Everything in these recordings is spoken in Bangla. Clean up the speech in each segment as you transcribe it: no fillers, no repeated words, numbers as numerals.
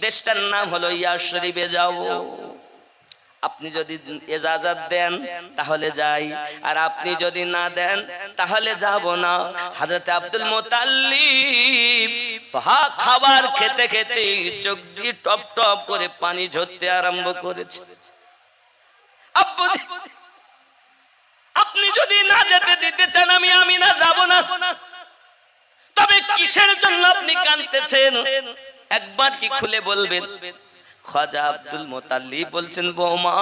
দেশটার নাম হলো ইয়াস শরীফে যাব। আপনি যদি ইজাজত দেন তাহলে যাই, আর আপনি যদি না দেন তাহলে যাব না। হযরত আব্দুল মুতাল্লিব খাবার খেতে খেতে চোখ দিয়ে টপ টপ করে পানি ঝরতে আরম্ভ করেছে। আব্বুজি, আপনি যদি না যেতে দিতে চান আমি না যাব না, তবে কিসের জন্য আপনি কাঁদতেছেন একবার কি খুলে বলবেন? খাজা আব্দুল মুতাল্লিব বলছেন, বৌমা,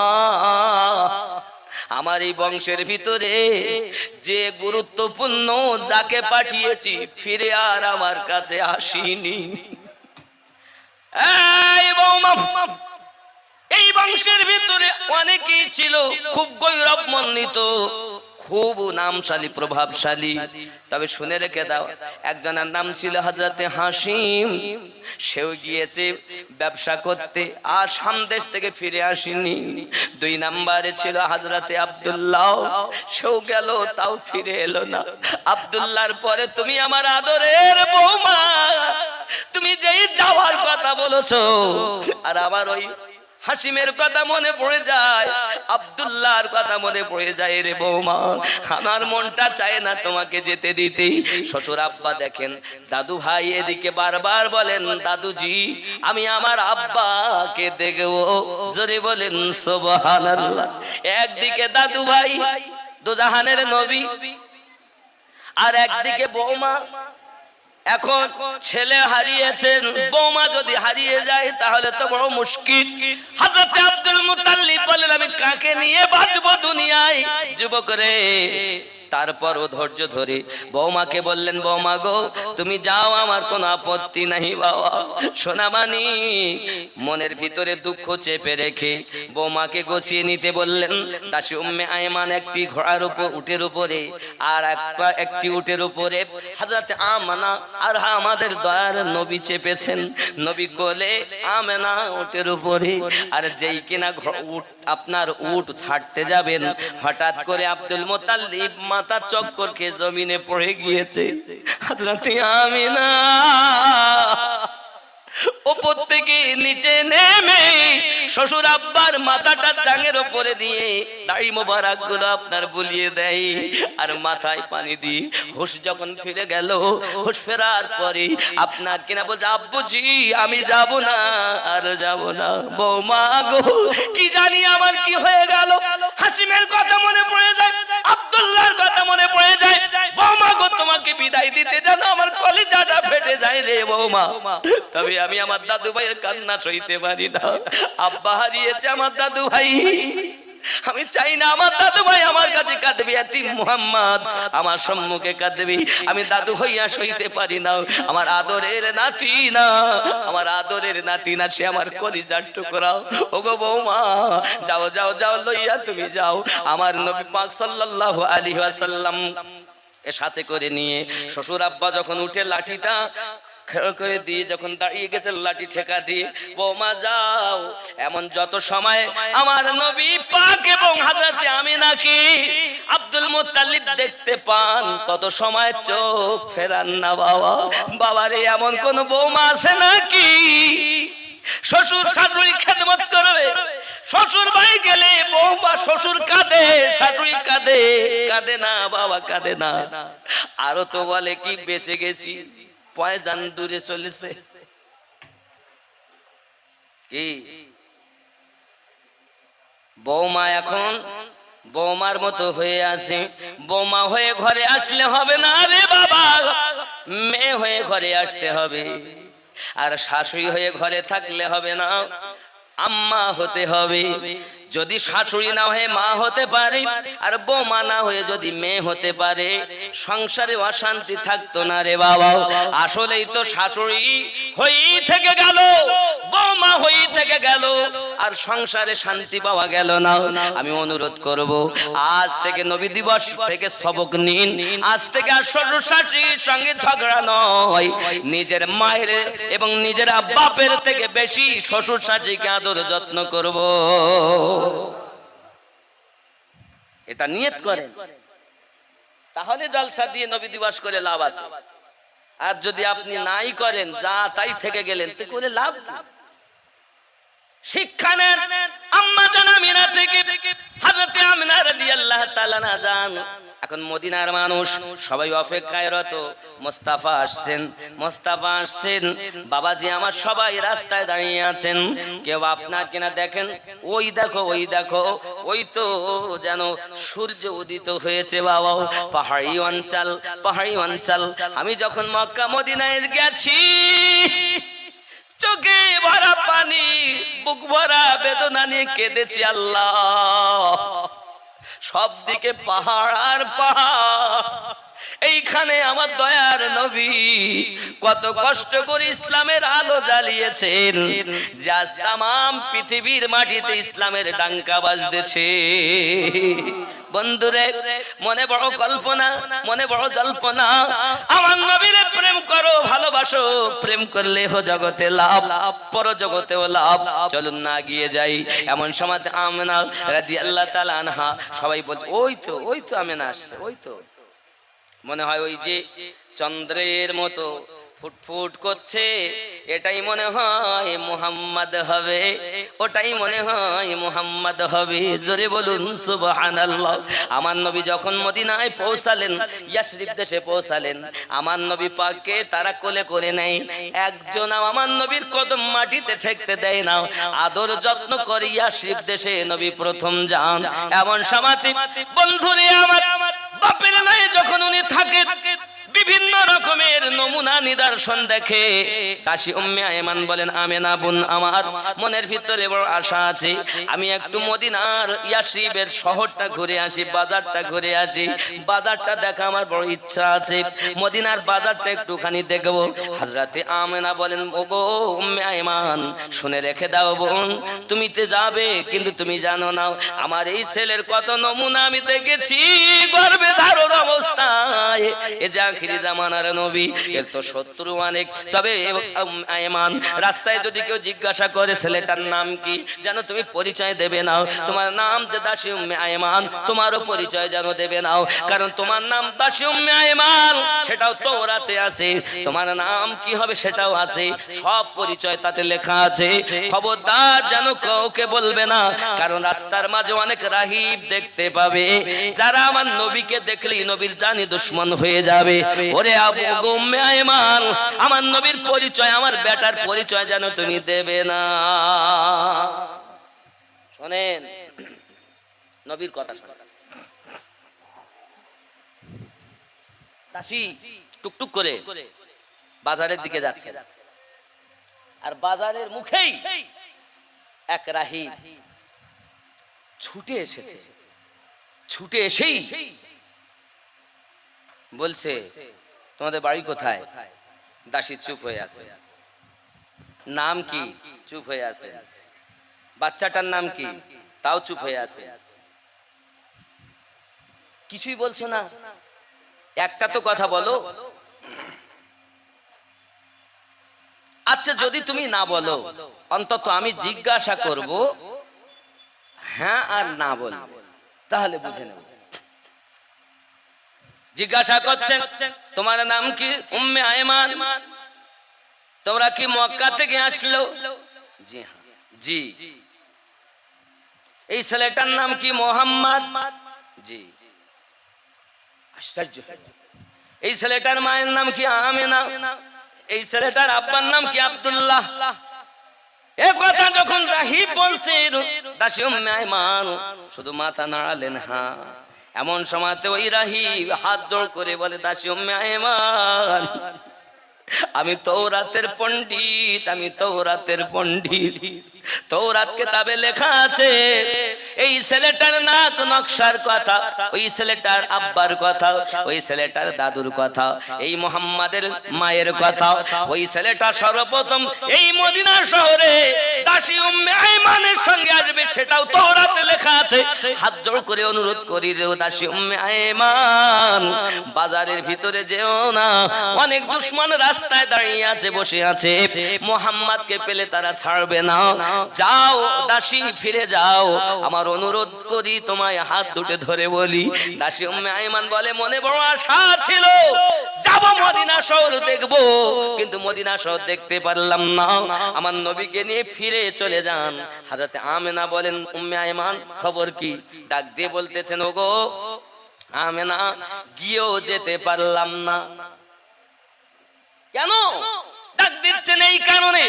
আমার এই বংশের ভিতরে যে গুরুত্বপূর্ণ যাকে পাঠিয়েছি ফিরে আর আমার কাছে আসেনি। এই বৌমা, এই বংশের ভিতরে অনেকেই ছিল খুব গৌরবমণ্ডিত, খুব নামশালী প্রভাবশালী, তবে শুনে রেখে দাও, একজনের নাম ছিল হযরতে হাসিম। সেও গিয়েছে ব্যবসা করতে আর সামদেশ থেকে ফিরে আসেনি। 2 নম্বরে ছিল হযরতে আব্দুল্লাহ, সেও গেল তাও ফিরে এলো না। আব্দুল্লাহর পরে তুমি আমার আদরের বৌমা, তুমি যেই যাওয়ার কথা বলেছো আর আমার ওই হাসিমের কথা মনে পড়ে যায়, আব্দুল্লাহর কথা মনে পড়ে যায় রে বৌমা। আমার মনটা চায় না তোমাকে যেতে দিতে। শ্বশুর আব্বা দেখেন, দাদু ভাই এদিকে বারবার বলেন, দাদুজি আমি আমার আব্বাকে দেখবো। জোরে বলেন সুবহানাল্লাহ। একদিকে দাদু ভাই দুজাহানের নবী, আর একদিকে বৌমা। এখন ছেলে হারিয়েছেন, বৌমা যদি হারিয়ে যায় তাহলে তো বড় মুশকিল। হযরত আব্দুল মুতাল্লিব বলেন, আমি কাকে নিয়ে বাঁচবো দুনিয়ায়? যুবক রে, তারপরও ধৈর্য ধরে বৌমাকে বললেন, বৌমা গো তুমি যাও, আমার কোনো আপত্তি নাই বাবা। সোনামানি মনের ভিতরে দুঃখ চেপে রেখে বৌমাকে গোছিয়ে নিতে বললেন। দাসী উম্মে আয়মান একটি ঘোড়ার উপর উটের উপরে, আর একটি উটের উপরে হযরত আমানা আর আমাদের দয়ার নবী চেপেছেন। নবী কোলে, আমেনা উটের উপরে। আর যেই কিনা আপনার উট ছাড়তে যাবেন, হঠাৎ করে আব্দুল মুতাল্লিব মাথা চক্কর খেয়ে জমিনে পড়ে গিয়েছে। হযরত আমিনা উপর থেকে নিচে নেমে শ্বশুর আব্বার মাথাটা জাঙের উপরে দিয়ে দাড়ি মোবারক গুলো আপনার বুলিয়ে দেয়, আর মাথায় পানি দিয়ে হুঁশ যখন ফিরে গেল, হুঁশ ফেরার পরে আপনার কিনা বলছে, আব্বুজি আমি যাব না, আর যাব না। বৌমা গো, কি জানি আমার কি হয়ে গেল, হাসিমের কথা মনে পড়ে যায়, আব্দুল্লাহর কথা মনে পড়ে যায়। বৌমা গো, তোমাকে বিদায় দিতে জানো আমার কলিজাটা ফেটে যায় রে বৌমা। তবে আমি আমার দাদু ভাইয়ের কান্না সইতে পারি না। আব্বা হারিয়েছে আমার দাদু ভাই, আমি চাই না আমার দাদু ভাই আমার কাছে কাঁদবে, এতিম মুহাম্মদ আমার সম্মুখে কাঁদবে, আমি দাদু ভাইয়া সইতে পারি না। আমার আদরের নাতি না, আমার আদরের নাতি না, সে আমার কলিজার টুকরা। ওগো বৌমা, যাও যাও যাও, লইয়া তুমি যাও। আমার নবী পাক সাল্লাল্লাহু আলাইহি ওয়াসাল্লাম এর সাথে করে নিয়ে শ্বশুর আব্বা যখন উঠে লাঠিটা খেয়াল করে দিয়ে যখন দাঁড়িয়ে গেছে, লাঠি ঠেকা দিয়ে, বৌমা যাও। এমন যত সময় আমার নবী পাক এবং হযরত আমিনাকে আব্দুল মুত্তালিব দেখতে পান, তত সময় চোখ ফেরান না বাবা। বাবারে, এমন কোন বৌমা আছে নাকি শ্বশুর শাশুড়ি খেদমত করবে? শ্বশুর বাড়ি গেলে বৌমা শ্বশুর কাঁদে, শাশুড়ি কাঁদে, কাঁদে না বাবা, কাঁদে না। আরো তো বলে কি বেঁচে গেছি, পয়জান দূরে চলেছে। কি বৌমা এখন বৌমার মতো হয়ে আছে। বৌমা হয়ে ঘরে আসলে হবে না রে বাবা, মেয়ে হয়ে ঘরে আসতে হবে। আর শাশুড়ি হয়ে ঘরে থাকলে হবে না, আম্মা হতে হবে। যদি শাশুড়ি না হয়ে মা হতে পারে, আর বৌমা না হয়ে যদি মেয়ে হতে পারে, সংসারে অশান্তি থাকতো না রে বাবা। আসলেই তো শাশুড়ি হয়েই থেকে গেল, বৌমা হয়েই থেকে গেল, আর সংসারে শান্তি পাওয়া গেল না। আমি অনুরোধ করব, আজ থেকে নবী দিবস থেকে সবক নিন। আজ থেকে আর শ্বশুর শাশুড়ির সঙ্গে ঝগড়া নয়, নিজের মায়ের এবং নিজের বাপের থেকে বেশি শ্বশুর শাশুড়িকে আদর যত্ন করব। এটা নিয়ত করেন, তাহলে জলসা দিয়ে নবী দিবস করে লাভ আছে। আর যদি আপনি নাই করেন, যা তাই থেকে গেলেন, তো করে লাভ। শিক্ষা নেন আম্মা জান আমিনা থেকে। হযরতে আমিনা রাদিয়াল্লাহু তাআলা না জান এখন মদিনার মানুষ সবাই অপেক্ষায় রত। মুস্তাফা আসছেন, মুস্তাফা আসছেন, বাবাজি আমার সবাই রাস্তায় দাঁড়িয়ে আছেন। কেউ আপনার কিনা দেখেন, ওই দেখো ওই দেখো, ওই তো যেন সূর্য উদিত হয়েছে বাবা। পাহাড়ি অঞ্চল, পাহাড়ি অঞ্চল। আমি যখন মক্কা মদিনায় গেছি চোখে ভরা পানি, বুক ভরা বেদনা নিয়ে কেঁদেছি আল্লাহ। সব দিকে পাহাড় আর পাহাড়, এইখানে আমার দয়ার নবী কত কষ্ট করে ইসলামের আলো জ্বালিয়েছেন, যে আজ তামাম পৃথিবীর মাটিতে ইসলামের ডাঙ্কা বাজতেছে। বন্ধুরে মনে বড় কল্পনা, মনে বড় জল্পনা। আমার নবীরে প্রেম করো, ভালোবাসো, প্রেম করলে হো জগতে লাভ, পর জগতেও লাভ। চলুন না গিয়ে যাই। এমন সময় আমিনা রাদিয়াল্লাহু তাআলা আনহা সবাই বলছে, ওই তো ওই তো আমিনা আসছে, ওই তো মনে হয় ওই যে চন্দ্রের মতো ফুটফুট করছে, এটাই মনে হয় মুহাম্মদ হবে, ওটাই মনে হয় মুহাম্মদ হবে। জোরে বলুন সুবহানাল্লাহ। আমার নবী যখন মদিনায় পৌঁছালেন, ইয়াসরিব দেশে পৌঁছালেন, আমার নবী পাককে তারা কোলে করে নেয়। একজন আমার নবীর কদম মাটিতে ঠেকতে দেয় না, আদর যত্ন করে ইয়াসরিব দেশে নবী প্রথম যান। এমন সমাতি বন্ধুরে আমার বাপের নয় যখন উনি থাকে, বিভিন্ন রকমের নমুনা নিদর্শন দেখে। কাশি উম্মে আয়মান বলেন, আমেনা বোন আমার মনের ভিতরে বড় আশা আছে, আমি একটু মদিনার ইয়াসরিবের শহরটা ঘুরে আসি, বাজারটা ঘুরে আসি, বাজারটা দেখা আমার বড় ইচ্ছা আছে, মদিনার বাজারটা একটুখানি দেখবো। হযরতে আমেনা বলেন, ওগো উম্মে আয়মান শুনে রেখে দাও বোন, তুমি তে যাবে কিন্তু তুমি জানো না আমার এই ছেলের কত নমুনা আমি দেখেছি গর্ভে ধারণ অবস্থায়। এ যা আখিরি জামানার নবী, এর তো শত্রু অনেক। তবে আয়মান রাস্তায় যদি কেউ জিজ্ঞাসা করে ছেলেটার নাম কি, যেন তুমি পরিচয় দেবে নাও। তোমার নাম যে দাসী উম্মে আয়মান, তোমারও পরিচয় যেন দেবে নাও, কারণ তোমার নাম দাসী উম্মে আয়মান সেটাও তাওরাতে আছে, তোমার নাম কি হবে সেটাও আছে, সব পরিচয় তাতে লেখা আছে। খবরদার যেন কাউকে বলবে না, কারণ রাস্তার মাঝে অনেক রাহিব দেখতে পাবে, যারা আমার নবীকে দেখলেই নবীর জানি দুশমন হয়ে যাবে। ওরে আবু উম্মে আয়মান, আমার নবীর পরিচয়, আমার বেটার পরিচয় যেন তুমি দেবে না। শোনেন নবীর কথা শোনেন। দাসী টুকটুক করে বাজারের দিকে যাচ্ছে, আর বাজারের মুখেই এক রাহিব ছুটে এসেছে। ছুটে এসেই বলছে, তোমাদের বাড়ি কোথায়? দাসী চুপ হয়ে আছে। নাম কি? চুপ হয়ে আছে। বাচ্চাটার নাম কি? তাও চুপ হয়ে আছে। কিছুই বলছো না, একটা তো কথা বলো। আচ্ছা যদি তুমি না বলো, অন্তত আমি জিজ্ঞাসা করব, হ্যাঁ আর না বলবো, তাহলে বুঝে নেব। জিজ্ঞাসা করছেন, তোমার নাম কি? উম্মে আয়মান। তোমরা কি মক্কা থেকে আসলো? জি হ্যাঁ। জি। এই ছেলেটার নাম কি? মোহাম্মদ। জি। আশ্চর্য। এই ছেলেটার মায়ের নাম কি? আমেনা। এই ছেলেটার আব্বার নাম কি? আব্দুল্লাহ। এ কথা যখন রাহিব বলছে, দাসী উম্মে আয়মান শুধু মাথা নাড়ালেন। হ্যাঁ। এমন সময়তে ওই রাহিব হাত জোড় করে বলে, দাসী উম্মে আয়মান আমি তওরাতের পণ্ডিত, আমি তওরাতের পণ্ডিত। তওরাত কিতাবে লেখা আছে এই ছেলেটার নাক নকশার কথা, ওই ছেলেটার আব্বার কথা, ওই ছেলেটার দাদুর কথা, এই মুহাম্মাদের মায়ের কথা। ওই ছেলেটা সর্বপ্রথম এই মদিনা শহরে দাসী উম্মে আয়মানের সঙ্গে আসবে, সেটাও তওরাতে লেখা আছে। হাত জোড় করে অনুরোধ করি রে দাসী উম্মে আয়মান, বাজারের ভিতরে যেও না, অনেক দুশমন রাস্তায় দাঁড়িয়ে আছে, বসে আছে, মুহাম্মাদকে পেলে তারা ছাড়বে না। যাও দাসী, ফিরে যাও, আমার অনুরোধ করি, তোমায় হাত দুটে ধরে বলি। দাসী উম্মে আয়মান বলে, মনে বড় আশা ছিল যাব মদিনা শহর দেখব, কিন্তু মদিনা শহর দেখতে পারলাম না। আমার নবীকে নিয়ে ফিরে চলে যান। হযরতে আমেনা বলেন, উম্মে আয়মান খবর কি? ডাক দিয়ে বলতেছেন, ওগো আমেনা, গিয়েও যেতে পারলাম না। কেন ডাক দিচ্ছেন? এই কারণে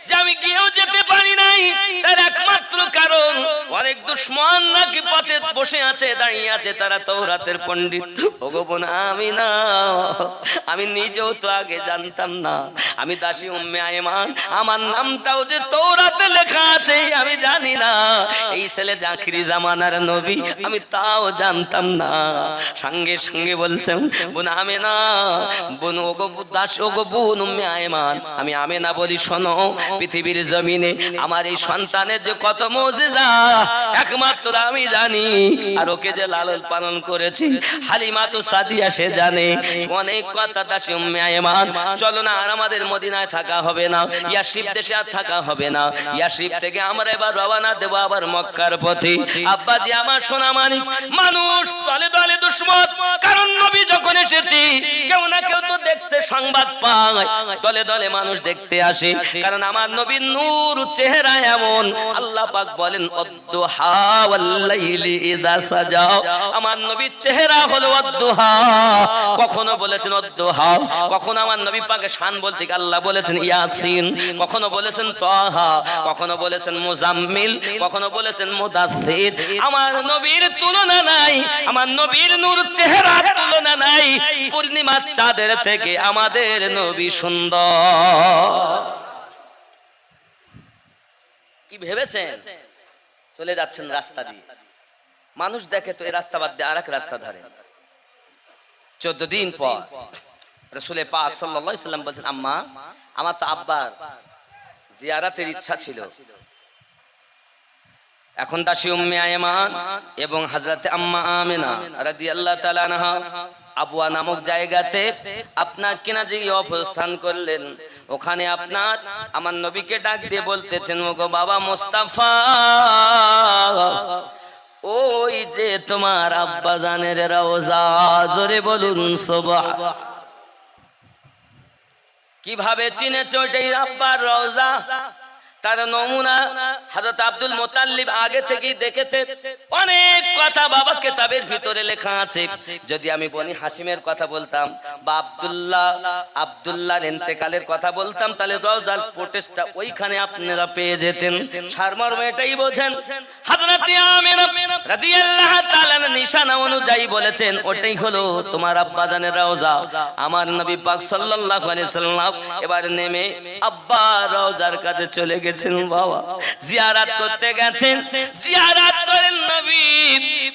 যে আমি গিয়েও যেতে পারি নাই। তার একমাত্র কারণ, অনেক দুশমন নাকি পথে বসে আছে, দাঁড়িয়ে আছে, তারা তাওরাতের পণ্ডিত। ওগো বোন আমিনা, আমি নিজেও তো আগে জানতাম না। আমি দাসী উম্মে আয়মান, আমার নামটাও যে তাওরাতে লেখা আছে আমি জানি না। এই ছেলে আখিরি জামানার নবী, আমি তাও জানতাম না। সঙ্গে সঙ্গে বলছেন, বোন আমেনা, বোন ওগো দাস, ওগো বোন উম্মে আয়মান, আমি আমেনা বলি, শোনো, পৃথিবীর জমিনে আমার এই সন্তানের যে কত মুজিজা একমাত্র আমি জানি। আর ওকে যে লালন পালন করেছি হালিমা তো সাদিয়া সে জানে। অনেক কথা দাসী উম্মে আয়মান, চলো না আর আমাদের মদিনায় থাকা হবে না, ইয়াসরিব দেশে আর থাকা হবে না। ইয়াসরিব থেকে আমরা এবার রওনা দেব আবার মক্কার পথে। আব্বাজি আমার সোনা মানিক, মানুষ দলে দলে দুশমন, কারণ নবী যখন এসেছি কেউ না কেউ তো দেখছে, সংবাদ পায়, দলে দলে মানুষ দেখতে আসে। কারণ আমার নবীর নূর চেহারা এমন, আল্লাহ পাক বলেন ওয়াদ-দুহা ওয়াল-লাইলি ইযা সাজা, আমার নবীর চেহারা হলো ওয়াদ-দুহা। কখনো বলেছেন ওয়াদ-দুহা, কখনো আমার নবী পাকের শান বলতে আল্লাহ বলেছেন ইয়াসিন, কখনো বলেছেন তাহা, কখনো বলেছেন মুজাম্মিল, কখনো বলেছেন মুদাথথির। আমার নবীর তুলনা নাই, আমার নবীর নূর চেহারার তুলনা নাই। পূর্ণিমার চাঁদের থেকে আমাদের নবী সুন্দর। কি ভেবেছেন? চলে যাচ্ছেন রাস্তা দিয়ে, মানুষ দেখে তো এই রাস্তা বাদ দিয়ে আরেক রাস্তা ধরে। 14 দিন পর রাসূল পাক সাল্লাল্লাহু আলাইহি সাল্লাম বলেন, আম্মা, আমার তো আব্বার জিয়ারতের ইচ্ছা ছিল। এখন দাসী উম্মে আয়মান এবং হযরতে আম্মা আমেনা রাদিয়াল্লাহু তাআলা আনহা আবওয়া নামক জায়গাতে আপনার কিনা যে অবস্থান করলেন, ওখানে আপনার আমার নবীকে ডাক দিয়ে বলতেছেন, ওগো বাবা মুস্তাফা, ওই যে তোমার আব্বা জানের রওজা, জোরে বলুন সুবহান। কিভাবে চিনেছে ওইটাই আব্বার রওজা? তার নমুনা হযরত আব্দুল মুত্তালিব আগে থেকেই দেখেছে। অনেক কথা বাবা কিতাবের ভিতরে লেখা আছে। যদি আমি বনি হাশিমের কথা বলতাম বা আব্দুল্লাহর ইন্তেকালের কথা বলতাম, তাহলে রওজার প্রোটেস্টটা ওইখানে আপনারা পেয়ে যেতেন। সারমর্ম এটাই বোঝেন। হযরত আমিনা রাদিয়াল্লাহু তাআলা নিশানা অনুযায়ী বলেছেন, ওটাই হলো তোমার আব্বা জানের রওজা। আমার নবী পাক সাল্লাল্লাহু আলাইহি সাল্লাম এবার নেমে আব্বা রওজার কাছে চলে গেছেন। বাবা জিয়ারত করতে গেছেন, জিয়ারত করেন নবী।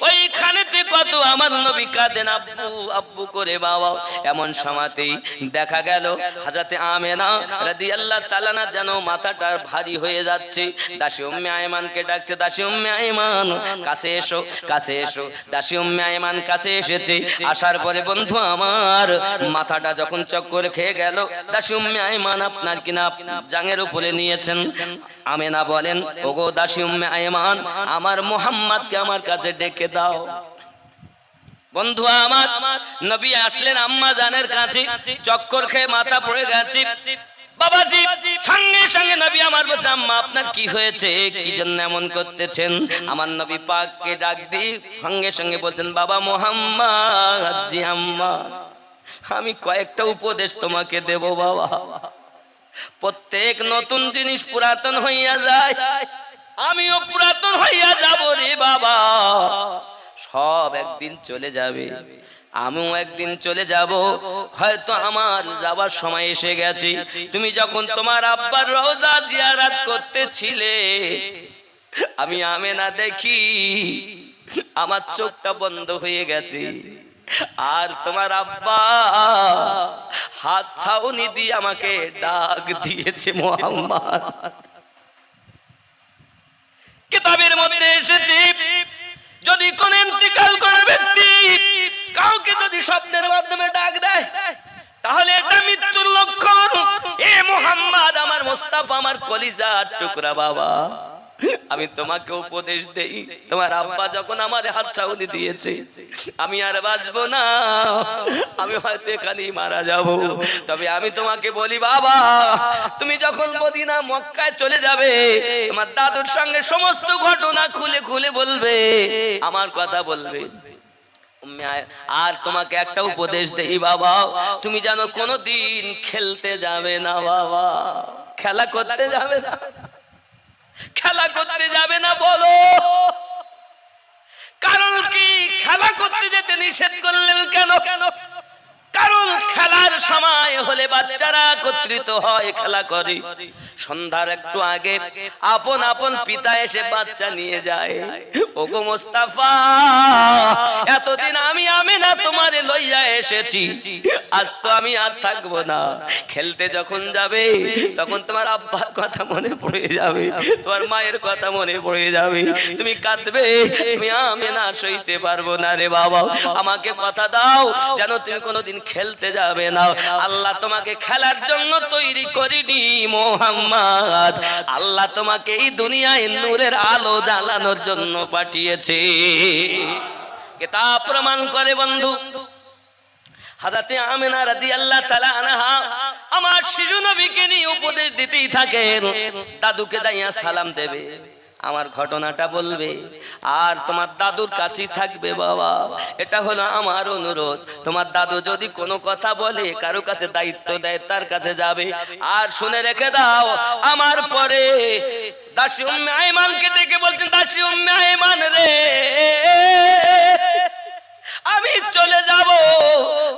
ওইখানেতে কত আমার নবী কাঁদেন আব্বু আব্বু করে বাবা। এমন সময়তেই দেখা গেল হযরতে আমেনা রাদিয়াল্লাহু তাআলা যেন মাথাটা ভারী হয়ে যাচ্ছে। দাসী উম্মে আয়মানকে ডাকছে, দাসী উম্মে আয়মান কাছে এসো, কাছে এসো। দাসী উম্মে আয়মান কাছে এসেছে। আসার পরে বন্ধু আমার মাথাটা যখন চক্কর খেয়ে গেল, দাসী উম্মে আয়মান আপনার কিনা জাঙের উপরে নিয়েছেন। আমেনা বলেন, ওগো দাসী উম্মে আয়মান, আমার মুহাম্মদকে আমার কাছে ডেকে দাও। বন্ধু আমার নবী আসলেন আম্মা জানের কাছে, চক্কর খেয়ে মাথা পড়ে গেছে। বাবাজি সঙ্গে সঙ্গে নবী আমার বলছে, আম্মা আপনার কি হয়েছে, কি জন্য এমন করতেছেন? আমার নবী পাককে ডাক দিয়ে সঙ্গে সঙ্গে বলছেন, বাবা মুহাম্মদ, জি আম্মা, আমি কয়েকটা উপদেশ তোমাকে দেব বাবা। প্রত্যেক নতুন জিনিস পুরাতন হইয়া যায়, আমিও পুরাতন হইয়া যাব রে বাবা। সব একদিন চলে যাবে, আমিও একদিন চলে যাব। হয়তো আমার যাবার সময় এসে গেছে। তুমি যখন তোমার আব্বার রওজা জিয়ারত করতেছিলে, আমি আমেনা দেখি আমার চোখটা বন্ধ হয়ে গেছে। আর তোমার আব্বা হাত ছাউনি দিয়ে আমাকে ডাক দিয়েছে মুহাম্মদ। কিতাবের মধ্যে এসেছে, যদি কোন ইন্তিকাল করা ব্যক্তি কাউকে যদি স্বপ্নের মাধ্যমে ডাক দেয়, তাহলে এটা মৃত্যুর লক্ষণ। এ মুহাম্মদ, আমার মুস্তাফা, আমার কলিজার টুকরা বাবা, আমি তোমাকে উপদেশ দেই, তোমার আব্বা যখন আমার হাত ছাউনি দিয়েছে, আমি আর বাঁচবো না, আমি হয়তো এখানেই মারা যাব। তবে আমি তোমাকে বলি বাবা, তুমি যখন মদিনা মক্কায় চলে যাবে, তোমার দাদুর সঙ্গে সমস্ত ঘটনা খুলে খুলে বলবে, আমার কথা বলবে। আর তোমাকে একটা উপদেশ দেই বাবা, তুমি জানো কোনোদিন খেলতে যাবে না বাবা, খেলা করতে যাবে না, খেলা করতে যাবে না। বলো কারণ কি? খেলা করতে যেতে নিষেধ করলেন কেন? কারণ খেলার সময় হলে বাচ্চারা একত্রিত হয়, খেলা করে। সন্ধ্যার একটু আগে আপন আপন পিতা এসে বাচ্চা নিয়ে যায়। ওগো মোস্তাফা, এতদিন আমি আমিনা তোমারে লইয়া এসেছি, আজ তো আমি আর থাকবো না। খেলতে যখন যাবে তখন তোমার আব্বার কথা মনে পড়ে যাবে, তোমার মায়ের কথা মনে পড়ে যাবে, তুমি কাঁদবে, তুমি আমিনা সইতে পারবো না রে বাবা। আমাকে কথা দাও যেন তুমি কোনোদিন খেলতে যাবে না। আল্লাহ তোমাকে খেলার জন্য তৈরি করিনি মুহাম্মদ, আল্লাহ তোমাকে এই দুনিয়ায় নূরের আলো জ্বালানোর জন্য পাঠিয়েছে। কিতাব প্রমাণ করে বন্ধু, হযরতে আমিনা রাদিয়াল্লাহু তাআলা আনহা আমার শিশু নবীকে নিয়ে উপদেশ দিতেই থাকেন। দাদুকে যাইয়া সালাম দেবে, আমার ঘটনাটা বলবে, আর তোমার দাদুর কাছেই থাকবে বাবা। এটা হলো আমার অনুরোধ। তোমার দাদু যদি কোনো কথা বলে, কারো কাছে দায়িত্ব দেয়, তার কাছে যাবে। আর শুনে রেখে দাও, আমার পরে দাসী উম্মে আইমানকে ডেকে বলছেন, দাসী উম্মে আইমান রে, আমি চলে যাব,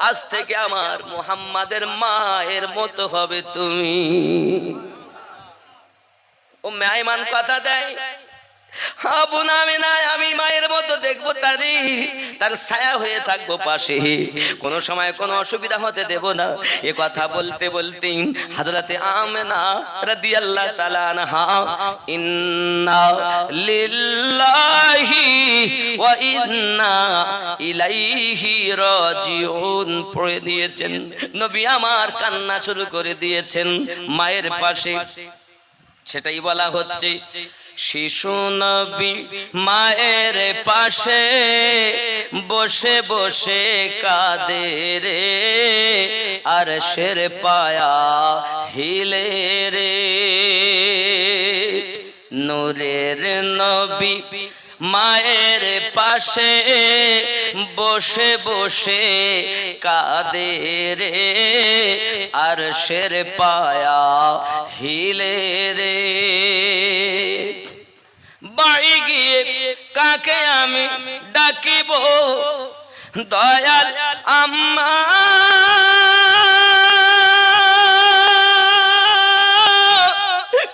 আজ থেকে আমার মুহাম্মাদের মায়ের মতো হবে তুমি। উম্মে আইমান কথা দেয়, আবু নামিনা, আমি মায়ের মতো দেখবো তারি, তার ছায়া হয়ে থাকবো পাশে, কোনো সময় কোনো অসুবিধা হতে দেব না। এ কথা বলতে বলতে হযরতে আমিনা রাদিয়াল্লাহু তাআলা আনহা ইন্না লিল্লাহি ওয়া ইন্না ইলাইহি রাজিউন পড়ে দিয়েছেন। নবী আমার কান্না শুরু করে দিয়েছেন মায়ের পাশে। সেটাই বলা হচ্ছে, শিশু নবী মায়ের পাশে বসে বসে কাঁদে রে, আর শের পায়া হিলে রে। নূরের নবী মায়ের পাশে বসে বসে কাঁদে রে, আর শের পায়া হিলে রে। বাড়ি গিয়ে কাকে আমি ডাকিব, দয়াল আম্মা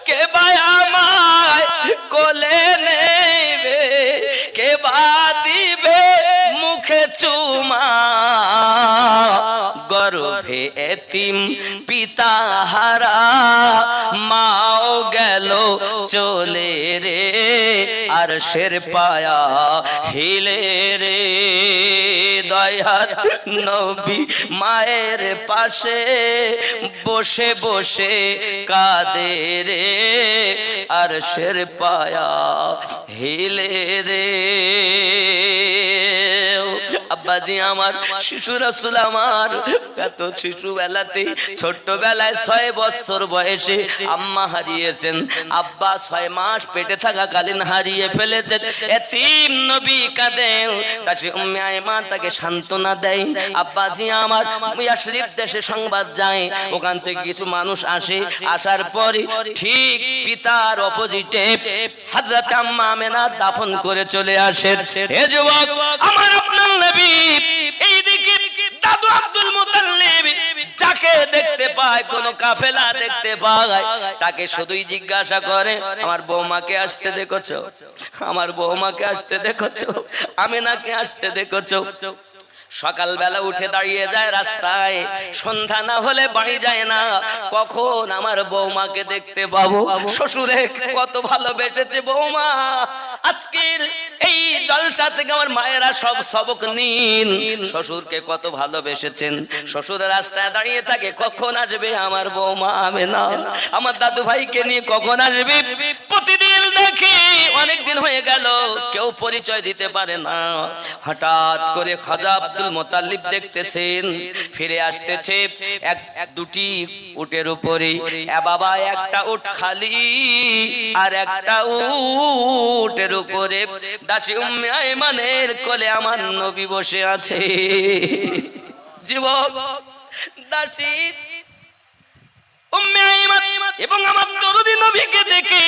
কে বা আমায় কোলে নেবে, কে বা দিবে মুখে চুমা। গর্ভে এতিম পিতা হারা মাও গেল চলে রে, আর শের পায়া হিলে রে। দয়ার নবী মায়ের পাশে বসে বসে কাঁদে রে, আর শের পায়া হিলে রে। আব্বাজি আমার, শিশু রাসূল আমার, এত শিশু বেলাতে ছোট্ট বেলায় 6 বছর বয়সে আম্মা হারিয়েছেন, আব্বা 6 মাস পেটে থাকাকালীন হারিয়ে ফেলেছেন। এতিম নবী কাঁদেন, দাসী উম্মে আইমান তাকে সান্ত্বনা দেয়। আব্বাজি আমার, ইয়াসরিব দেশে সংবাদ যায়, ওখান থেকে কিছু মানুষ আসে, আসার পরে ঠিক পিতার অপোজিটে হযরত আম্মা আমিনা দাফন করে চলে আসেন। হে যুবক, আমার আপনার নবী এইদিকে দাদু আব্দুল মুতাল্লিব যাকে দেখতে পায়, কোন কাফেলা দেখতে পায়, তাকে শুধুই জিজ্ঞাসা করে, আমার বৌমাকে আসতে দেখেছো, আমার বৌমাকে আসতে দেখেছো, আমিনাকে আসতে দেখেছো। সকালবেলা উঠে দাঁড়িয়ে যায় রাস্তায়, সন্ধ্যা না হলে বাড়ি যায় না, কখন আমার বৌমাকে দেখতে পাবো। শ্বশুরে কত ভালোবেসেছে বৌমা, আজকের এই জলসা থেকে আমার মায়েরা সব সবক নিন। শ্বশুরকে কত ভালোবেসেছেন, শ্বশুরের রাস্তায় দাঁড়িয়ে থাকে কখন আসবে আমার বৌমা আমেনা, আমার দাদু ভাইকে নিয়ে কখন আসবে। প্রতিদিন দেখি অনেকদিন হয়ে গেল কেউ পরিচয় দিতে পারে না। হঠাৎ করে খাজা আব্দুল মুতাল্লিব দেখতেছেন ফিরে আসতেছে এক দুটি উটের উপরে। বাবা একটা উট খালি আর একটা উটের উপরে দাসী উম্মে আইমানের কোলে আমার নবী বসে আছে। যুবক দাসী উম্মে আইমান এবং আমার দরদি নবীকে দেখে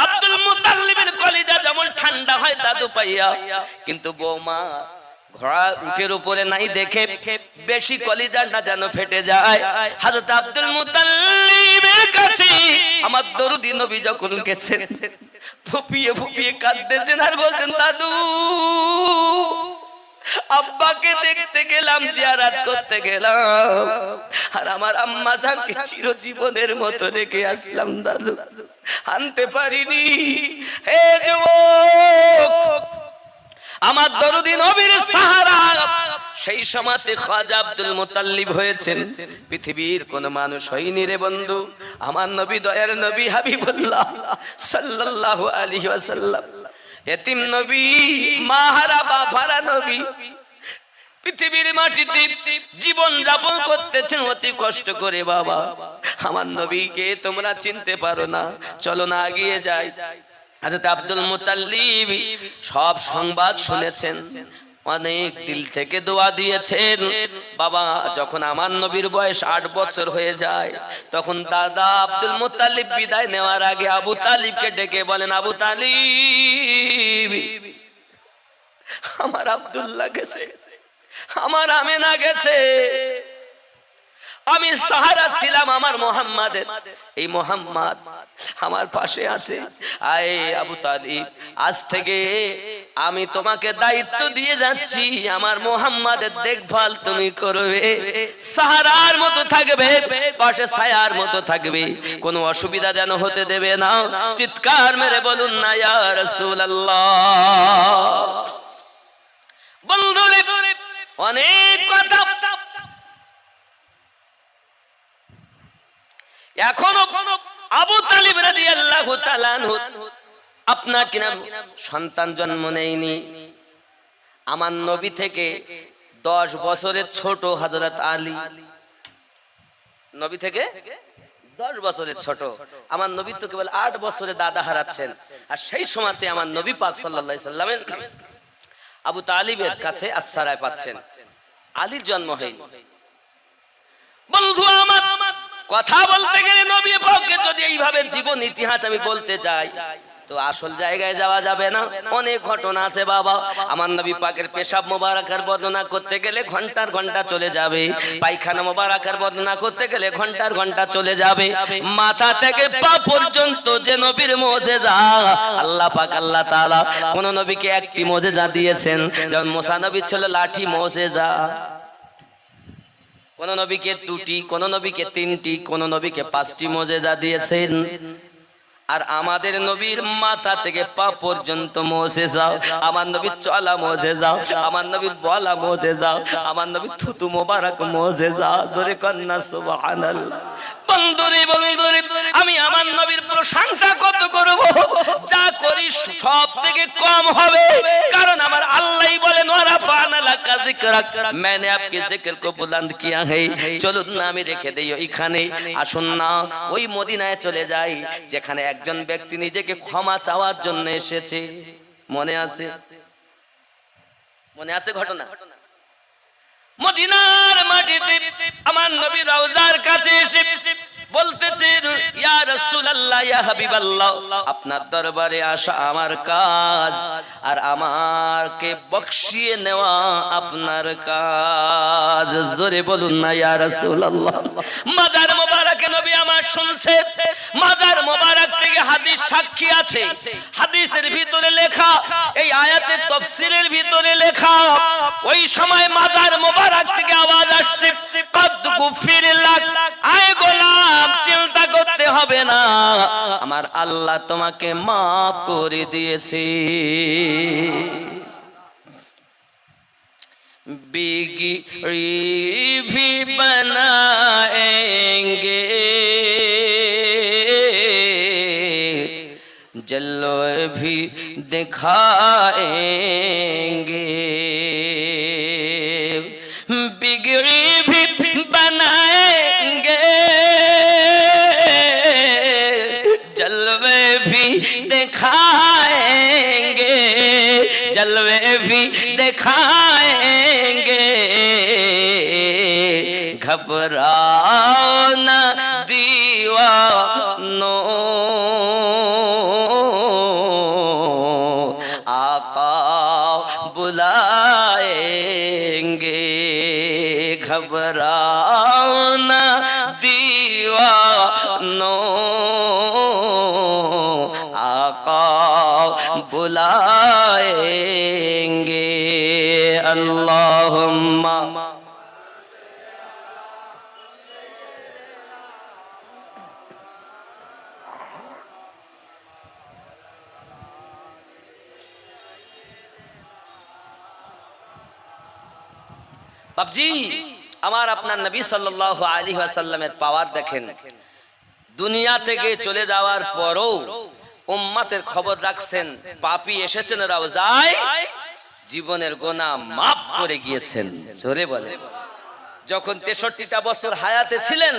আব্দুল মুতাল্লিবের কলিজা যেমন ঠান্ডা হয় দাদু পাইয়া, কিন্তু বৌমা ঘোড়া উটের উপরে নাই দেখে বেশি কলিজাটা যেন ফেটে যায়। হযরত আব্দুল মুতাল্লিবের কাছে আমার দরদি নবী যখন গেছেন ফুপিয়ে ফুপিয়ে কাঁদতেছেন আর বলছেন, দাদু আব্বাকে দেখতে গেলাম, জিয়ারত করতে গেলাম, আর আমার আম্মা জানকে চিরজীবনের মতো রেখে আসলাম, দাদু আনতে পারিনি। হে যুবক, আমার দরদি নবীর সাহারা সেই সময়তে খাজা আব্দুল মুতাল্লিব হয়েছেন, পৃথিবীর কোন মানুষ হয়নি রে বন্ধু। আমার নবী দয়ার নবী হাবিবুল্লাহ সাল্লাল্লাহু আলাইহি ওয়াসাল্লাম, এতিম নবী, মাহারা বাফারা নবী, পৃথিবীর মাটিতে জীবন যাপন করতেছেন অতি কষ্ট করে। বাবা আমার নবীকে তোমরা চিনতে পারো না, চলো না এগিয়ে যাই। হযরত আব্দুল মুতাল্লিব সব সংবাদ শুনেছেন, অনেক দিল থেকে দোয়া দিয়েছেন। বাবা যখন আমার নবীর বয়স 8 বছর হয়ে যায়, তখন দাদা আব্দুল মুতাল্লিব বিদায় নেওয়ার আগে আবু তালিবকে ডেকে বলেন, আবু তালিব, আমার আব্দুল্লাহ গেছে, আমার আমেনা গেছে, আমি সাহারা ছিলাম আমার মোহাম্মদের, এই মোহাম্মদ আমার পাশে আছে। আয় আবু তালিব, আজ থেকে আমি তোমাকে দায়িত্ব দিয়ে যাচ্ছি, আমার মোহাম্মদের দেখভাল তুমি করবে, সাহারার মতো থাকবে, পাশে ছায়ার মতো থাকবে, কোনো অসুবিধা যেন হতে দেবে না। চিৎকার মেরে বলুন না ইয়া রাসূলুল্লাহ। বন্ধুরে অনেক কথা এখনো আবু তালিব রাদিয়াল্লাহু তাআলা আনহু আপনার কিনা সন্তান জন্ম নেয়নি। আমার নবী থেকে 10 বছরের ছোট হযরত আলী, নবী থেকে 10 বছরের ছোট। আমার নবী তো কেবল 8 বছরে দাদা হারাচ্ছেন, আর সেই সময়তে আমার নবী পাক সাল্লাল্লাহু আলাইহি সাল্লাম আবু তালিবের কাছে আশ্রয় পাচ্ছেন, আলীর জন্ম হয়নি। বন্ধু আমার, কথা বলতে গেলে নবী পাককে যদি এইভাবে জীবন ইতিহাস আমি বলতে চাই তো আসল জায়গায় যাওয়া যাবে না, অনেক ঘটনা আছে বাবা। আমার নবী পাকের পেশাব মোবারকের বর্ণনা করতে গেলে ঘন্টার ঘন্টা চলে যাবে, পায়খানা মোবারকের বর্ণনা করতে গেলে ঘন্টার ঘন্টা চলে যাবে। মাথা থেকে পা পর্যন্ত যে নবীর মুজিজা, আল্লাহ পাক আল্লাহ তাআলা কোন নবীকে একটি মুজিজা দিয়েছেন, যেমন মুসা নবী ছিল লাঠি মুজিজা, কোন নবীকে 2টি, কোন নবীকে 3টি, কোন নবীকে 5টি মুজিজা দিয়েছেন। আর আমাদের নবীর মাথা থেকে পা পর্যন্ত মুজিজা, আমার নবীর চলা মুজিজা, আমার নবীর বলা মুজিজা, আমার নবীর থুতু মোবারক মুজিজা। জোরে কন্না সুবহানাল্লাহ। বন্ধুরে বন্ধুরে, আমি আমার নবীর প্রশংসা কত করব, যা করি সব থেকে কম হবে, কারণ আমার আল্লাহই বলেন ওয়ারাফানা লাকা যিকরাক, मैंने आपके जिक्र को बुलंद किया है। চলুন না আমি রেখে দেই ওইখানে, আসুন না ওই মদিনায় চলে যাই যেখানে একজন ব্যক্তি নিজেকে ক্ষমা চাওয়ার জন্য এসেছে। মনে আছে? মনে আছে ঘটনা? মদিনার মাটিতে আমার নবী রওজার কাছে এসে বলতেছেন, ইয়া রাসূলুল্লাহ, ইয়া হাবিবাল্লাহ, আপনার দরবারে আসা আমার কাজ, আর আমাকে বখশিয়ে নেওয়া আপনার কাজ। জোরে বলুন না ইয়া রাসূলুল্লাহ। মাজার মোবারকে নবী আমার শুনছে, মাজার মোবারক থেকে হাদিস সাক্ষী আছে, হাদিসের ভিতরে লেখা, এই আয়াতের তাফসীরের ভিতরে লেখা, ওই সময় মাজার মোবারক থেকে আওয়াজ আসছে, কদ গুফির লাক, আয় গোলাম চিন্তা করতে হবে না, আমার আল্লাহ তোমাকে মাফ করে দিয়েছে। बिगड़ी भी बनाएंगे, जलवे भी दिखाएंगे, बिगड़ी भी बनाएंगे, जलवे भी दिखाएंगे, जलवे भी दिखाएंगे, घबराओ न दीवानो, आका बुलाएंगे, घबराओ न दीवानो, आका बुलाएंगे। अल्लाहुम्मा বাবজি, আমার আপনার নবী সাল্লাল্লাহু আলাইহি ওয়াসাল্লামের পাওয়ার দেখেন। দুনিয়া থেকে চলে যাওয়ার পরও উম্মতের খবর রাখছেন, পাপী এসেছেন রওজায়, জীবনের গুনাহ মাফ করে গিয়েছেন। জোরে বলে। যখন 63টা বছর হায়াতে ছিলেন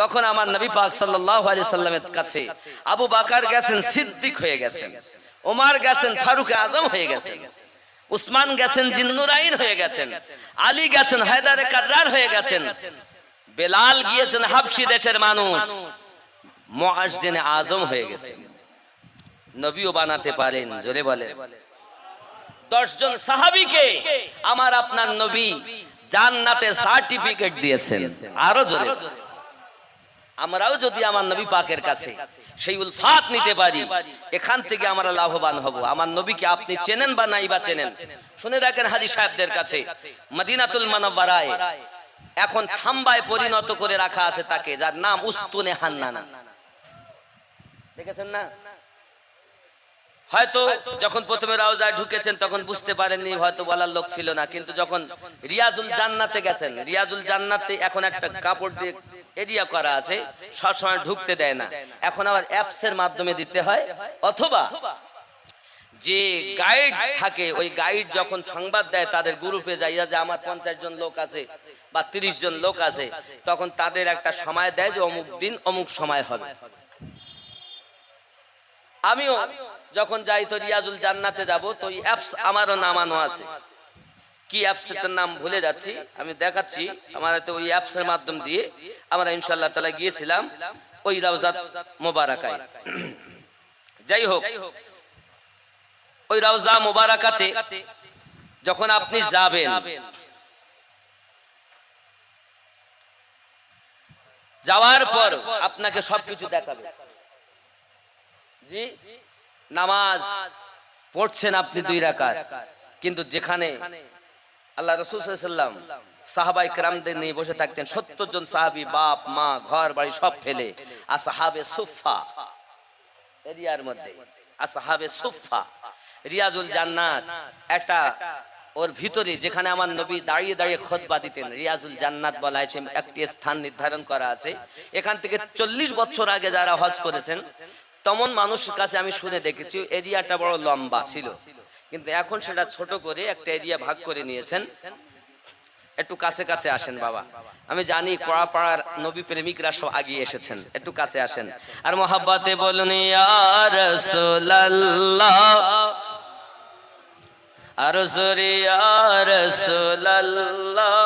তখন আমার নবী পাক সাল্লাল্লাহু আলাইহি সাল্লামের কাছে আবু বকর গেছেন, সিদ্দিক হয়ে গেছেন, ওমর গেছেন, ফারুক আজম হয়ে গেছেন, উসমান গেছেন, জিন্নুরাইন হয়ে গেছেন, আলী গেছেন, হায়দারে কাররার হয়ে গেছেন, বেলাল গিয়েছেন, হাবশি দেশের মানুষ, মুয়াজ্জিনে আজম হয়ে গেছেন, নবীও বানাতে পারেন। জোরে বলেন। 10 জন সাহাবীকে আমার আপনার নবী জান্নাতের সার্টিফিকেট দিয়েছেন। আরো জোরে। আমরাও যদি আমার নবী পাকের কাছে সেই উলফাত নিতে পারি, এখান থেকে আমরা লাভবান হব। আমার নবীকে আপনি চেনেন বা নাই বা চেনেন, শুনে রাখেন হাজী সাহেবদের কাছে, মদিনাতুল মুনাওয়ারায় এখন থাম্বায় পরিণত করে রাখা আছে তাকে, যার নাম উস্তুনে হান্নানা। দেখেছেন না? হয়তো যখন প্রথমে রওজায় ঢুকেছেন তখন বুঝতে পারেননি, হয়তো বলার লোক ছিল না, কিন্তু যখন রিয়াজুল জান্নাতে গেছেন, রিয়াজুল জান্নাতে এখন একটা কাপড় দিয়ে এরিয়া করা আছে, সব সময় ঢুকতে দেয় না, এখন আবার অ্যাপসের মাধ্যমে দিতে হয়, অথবা যে গাইড থাকে ওই গাইড যখন সংবাদ দেয় তাদের গ্রুপে যাইয়া যে আমার 50 জন লোক আছে বা 30 জন লোক আছে, তখন তাদের একটা সময় দেয় যে অমুক দিন অমুক সময় হবে। আমিও যখন যাই তো রিয়াজুল জান্নাতে যাব, তো এই অ্যাপস আমারও নামানো আছে, কি অ্যাপসটার নাম ভুলে যাচ্ছি, আমি দেখাচ্ছি। আমার তো ওই অ্যাপসের মাধ্যম দিয়ে আমরা ইনশাআল্লাহ তাআলা গিয়েছিলাম ওই রওজা মোবারকায়। যাই হোক, ওই রওজা মোবারকাতে যখন আপনি যাবেন, যাওয়ার পর আপনাকে সবকিছু দেখাবে। জি, নামাজ পড়ছেন আপনি 2 রাকাত, কিন্তু যেখানে আল্লাহ রাসূল সাল্লাল্লাহু আলাইহি ওয়াসাল্লাম সাহাবায়ে কেরামদের নিয়ে বসে থাকতেন, 70 জন সাহাবী, বাপ মা ঘর বাড়ি সব ফেলে আসহাবে সুফফা এরিয়ার মধ্যে, আসহাবে সুফফা রিয়াজুল জান্নাত একটা ওর ভিতরে, যেখানে আমার নবী দাঁড়িয়ে দাঁড়িয়ে খুতবা দিতেন, রিয়াজুল জান্নাত বলা হয়েছে, একটি স্থান নির্ধারণ করা আছে। এখান থেকে 40 বছর আগে যারা হজ করেছেন তেমন মানুষের কাছে আমি শুনে দেখেছি এরিয়াটা বড় লম্বা ছিল, কিন্তু এখন সেটা ছোট করে একটা এরিয়া ভাগ করে নিয়েছেন। একটু কাছে কাছে আসেন বাবা, আমি জানি কড়াপাড়ার নবী প্রেমিকরা সব আগিয়ে এসেছেন, একটু কাছে আসেন আর মোহাব্বতে বলুন ইয়া রাসূলুল্লাহ, আর জোরে ইয়া রাসূলুল্লাহ,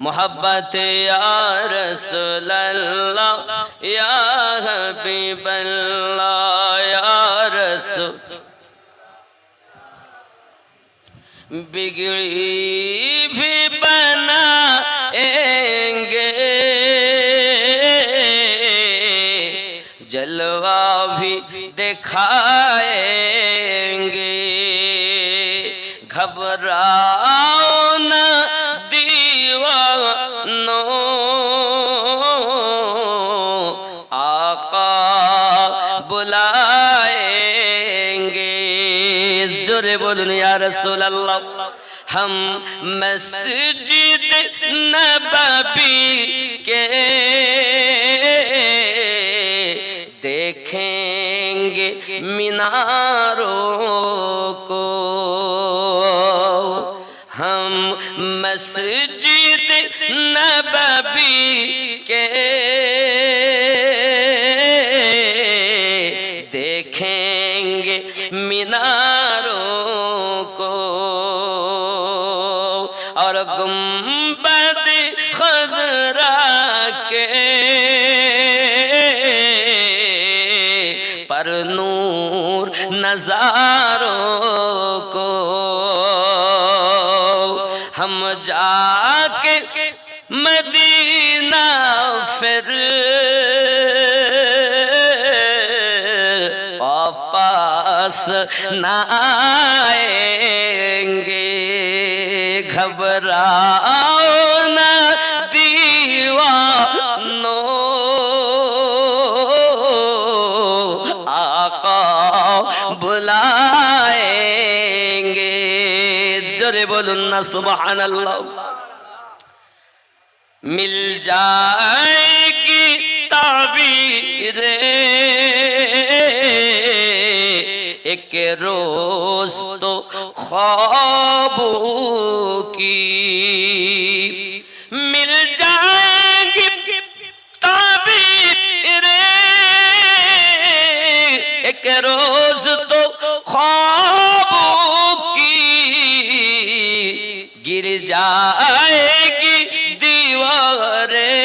মোহাব্বতে ইয়া রাসূলুল্লাহ, ইয়া হাবিবাল্লাহ, ইয়া রাসূল बिगड़ी भी बनाएंगे, जलवा भी दिखाएंगे, घबराओ न दीवानों, आका बुलाएंगे। जोरे बोलूं या रसूल अल्लाह। हम मस्जिद नबवी के देखेंगे मीनारों को, हम मस्जिद नबवी के देखेंगे मीनारों को, और गुंबद खज़रा के पर नूर नज़ारों को, हम जाके मदीना फिर वापस न आएंगे। घबराओ न दीवानो, आका बुलाएंगे। जोरे बोलूं ना सुभान अल्लाह। मिल जाएगी ताबीरे एक रोज तो ख्वाबों की, मिल जाएगी ताबीरे एक रोज तो ख्वाबों की, गिर जाएगी दीवारें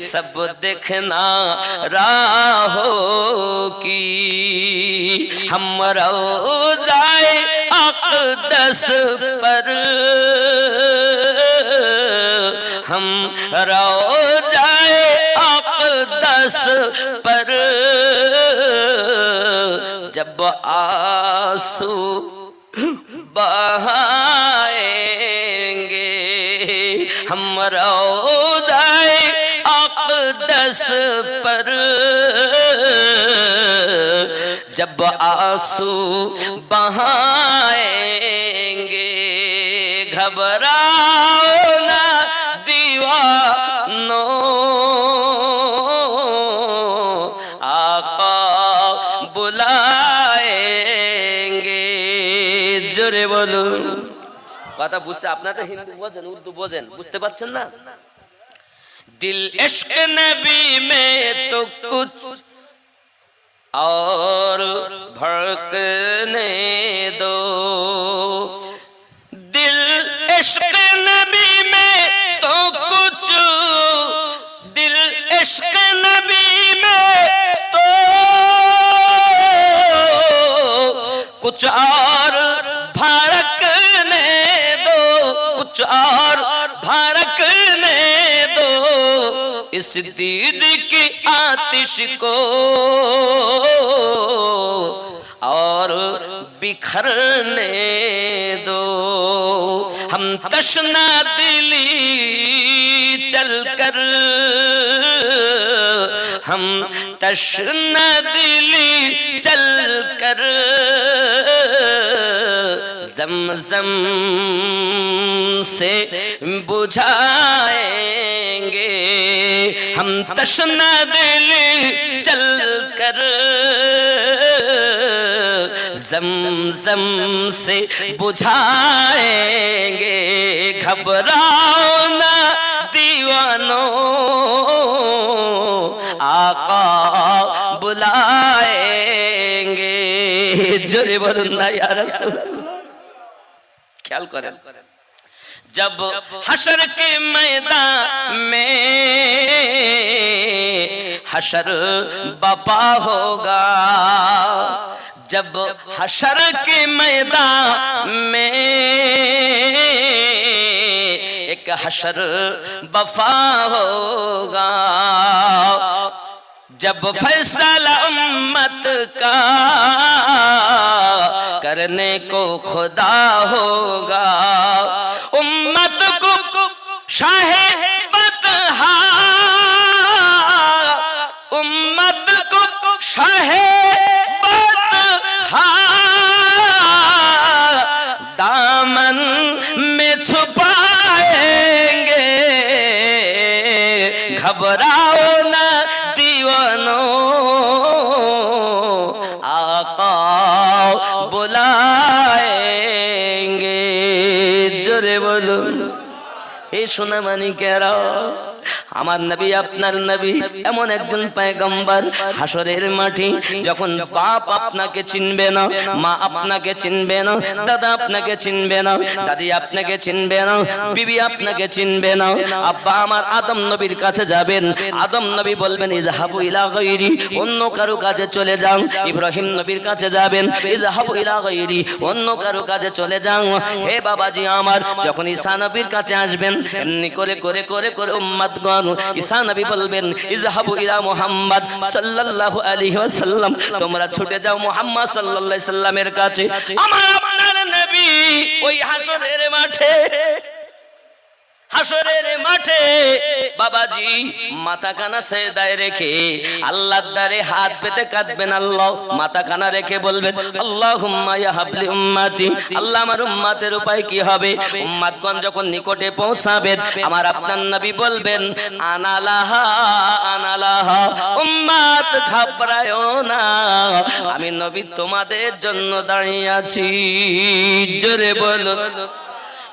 सब देखना राहों की। हम रोज़ाए अक़दस पर, हम रोज़ाए अक़दस पर जब आंसू बहाएंगे, हम रोज़ाए अक़दस पर जब आंसू बहाएंगे। घबराओ ना दीवानों, आका बुलाएंगे। जोरे बोलूं। কথা বুঝতে আপনারা হিন্দি বোঝেন, উর্দু বোঝেন, বুঝতে পারছেন না? दिल इश्क नबी में तो कुछ और भड़कने दो, दिल इश्क नबी में तो कुछ, दिल इश्क नबी में तो कुछ और भड़कने दो, कुछ और भड़कने दो, इस दीद की आतिश को और बिखरने दो। हम तशना दिली चलकर, हम तशना दिली चलकर ज़मज़म से बुझाएंगे। हम तशना दिल चलकर ज़मज़म से बुझाएंगे। घबराओ ना दीवानों, आका बुलाएंगे। जोरे बोलूं ना या रसूल। ख्याल करें, जब हशर के मैदान में हशर बपा होगा, जब हशर के मैदान में एक हशर बफा होगा, जब फैसला उम्मत का करने को खुदा होगा, उम्मत को शाहे बतहा साहेबत हा दामन में छुपाएंगे घबराओ ना दीवानो आका बुलाएंगे जोरे बोलो हे सोना मानिकेरा আমার নবী আপনার নবী এমন একজন পয়গম্বর হাসরের মাঠে যখন বাপ আপনাকে চিনবে না মা আপনাকে চিনবে না দাদা আপনাকে চিনবে না দাদি আপনাকে চিনবে না বিবি আপনাকে চিনবে না আব্বা আমার আদম নবীর কাছে যাবেন আদম নবী বলবেন ইযহাবু ইলা গায়রি অন্য কারো কাছে চলে যান ইব্রাহিম নবীর কাছে যাবেন ইযহাবু ইলা গায়রি অন্য কারো কাছে চলে যান হে বাবাজি আমার যখন ঈসা নবীর কাছে আসবেন এমনি করে করে করে করে উম্মতগণ ঈসা নবী বলবেন ইযহাবু ইলা মুহাম্মদ সাল্লাল্লাহু আলাইহি ওয়াসাল্লাম তোমরা ছুটে যাও মুহাম্মদ সাল্লাল্লাহু আলাইহি সাল্লামের কাছে আমার আপনার নবী ওই হাসরের মাঠে হাসরের মাঠে বাবাজি মাথা কানা সেজদায় রেখে আল্লাহর দ্বারে হাত পেতে কাঁদবেন আল্লাহ মাথা কানা রেখে বলবেন আল্লাহুম্মা ইয়া হাবলি উম্মতি আল্লাহ আমার উম্মতের উপায় কি হবে উম্মতগণ যখন নিকটে পৌঁছাবেন আমার আপনার নবী বলবেন আনালাহা আনালাহা উম্মত ঘাবড়ায়ো না আমি নবী তোমাদের জন্য দাঁড়িয়ে আছি জোরে বলো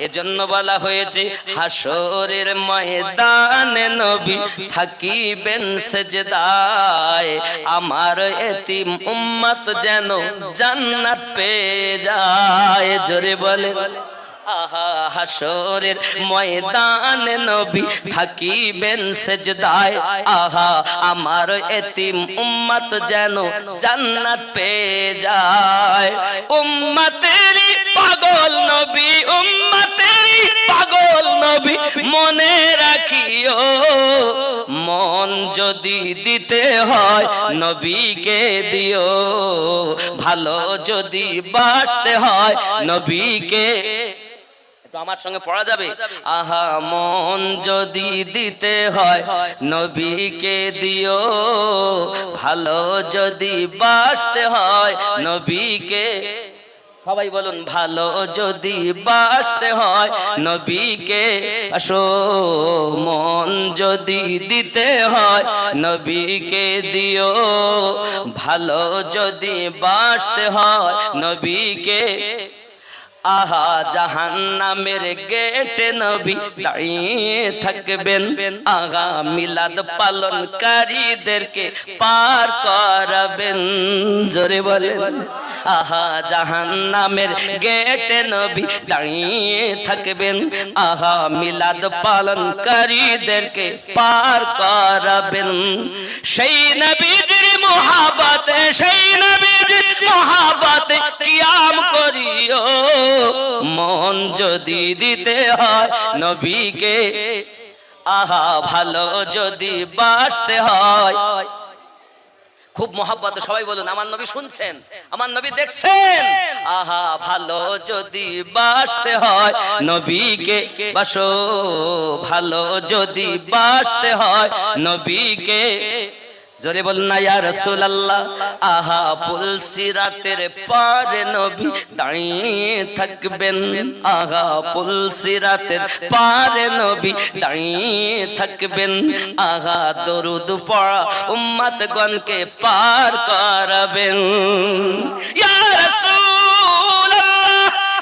এজন্য বলা হয়েছে হাসরের ময়দানে নবী থাকিবেন সেজদায় আমার এতিম উম্মত যেন জান্নাত পেয়ে যায় জোরে বলে আহা হাসরের ময়দানে নবী থাকিবেন সেজদায় আহা আমার এতিম উম্মত যেন জান্নাত পেয়ে যায় উম্মতেরই পাগল নবী উম্মতেরই পাগল নবী মনে রাখিও মন যদি দিতে হয় নবীকে দিও ভালো যদি বাসতে হয় নবীকে তো আমার সঙ্গে পড়া যাবে আহা মন যদি দিতে হয় নবীকে দিও ভালো যদি বাসতে হয় নবীকে সবাই বলুন ভালো যদি বাসতে হয় নবীকে আসো মন যদি দিতে হয় নবীকে দিও ভালো যদি বাসতে হয় নবীকে আহা জাহান্নামের গেটে নবী দাঁড়িয়ে থাকবেন আগা মিলাদ পালনকারীদেরকে পার করাবেন জোরে বলেন আহা জাহান্নামের গেটে নবী দাঁড়িয়ে থাকবেন আহা মিলাদ পালনকারীদেরকে পার করাবেন সেই নবীজির মহব্বতে সেই নবীজির মহব্বতে কিয়াম করিও মন যদি দিতে হয় নবীকে আহা ভালো যদি বাসতে হয় খুব মহব্বত সবাই বলুন আমার নবী শুনছেন আমার নবী দেখছেন আহা ভালো যদি বাসতে হয় নবীকে বাসো ভালো যদি বাসতে হয় নবীকে জোরে বল না ইয়া রাসূলুল্লাহ আহা পুলসিরাতের পারে নবী দাঁড়িয়ে থাকবেন আহা পুলসিরাতের পারে নবী দাঁড়িয়ে থাকবেন আহা দরুদ পড়া উম্মতগণকে পার করাবেন ইয়া রাসূলুল্লাহ